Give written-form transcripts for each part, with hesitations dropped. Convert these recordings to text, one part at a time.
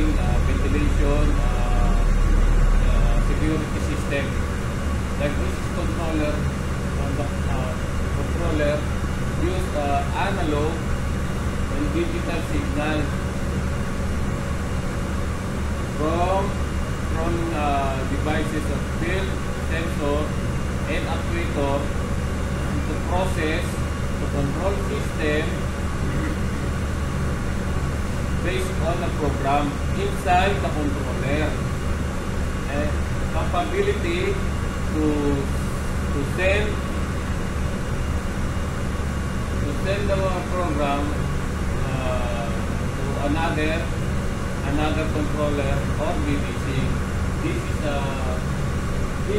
heating, ventilation, security system. Like this controller, controller use analog and digital signal from devices of field, sensor, and actuator to process the control system based on a program inside the controller. And capability to send the program to another controller or BBC. This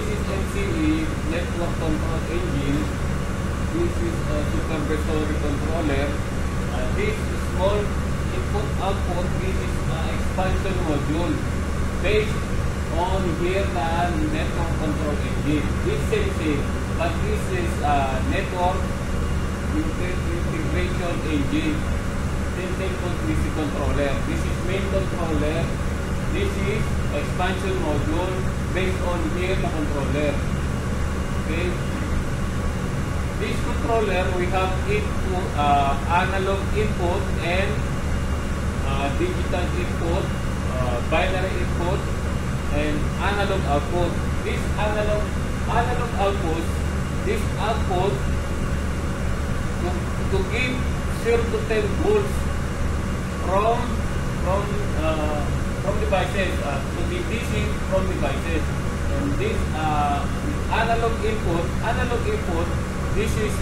is NCE network control engine. This is a supervisory controller. This small input output. This is expansion module based on here the network control engine. This sensing, but this is network integration engine. Sensing DC controller. This is main controller. This is expansion module based on here the controller. Okay. This controller we have input, analog input and digital input, binary input, and analog output. This analog output, this output to give 0 to 10 volts from devices to the DC from devices. And this analog input, this is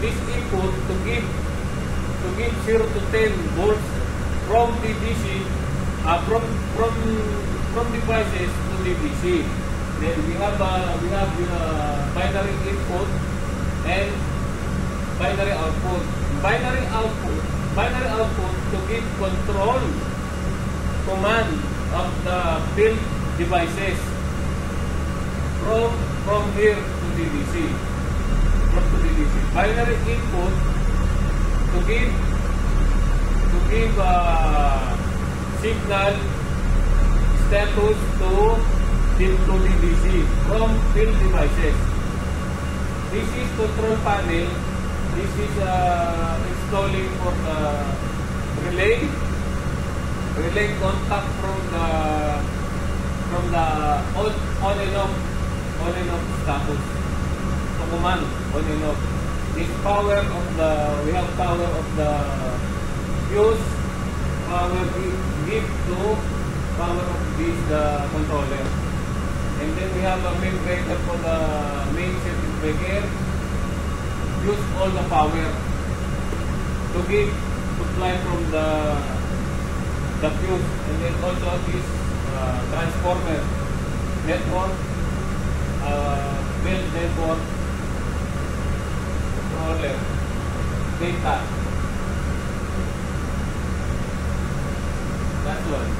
this input to give 0 to 10 volts from the DC, from devices to the DC. Then we have binary input and binary output. Binary output to give control command of the field devices from here to the DC. Binary input to give signal status to the DC from field devices. This is control panel. This is installing for the relay contact from the on and off status. So command on and off. This power of the we have power of the fuse, power give to power of this controller. And then we have a main breaker for the main circuit breaker. Use all the power to give supply from the fuse, and then also this transformer network, build network controller data. That's one.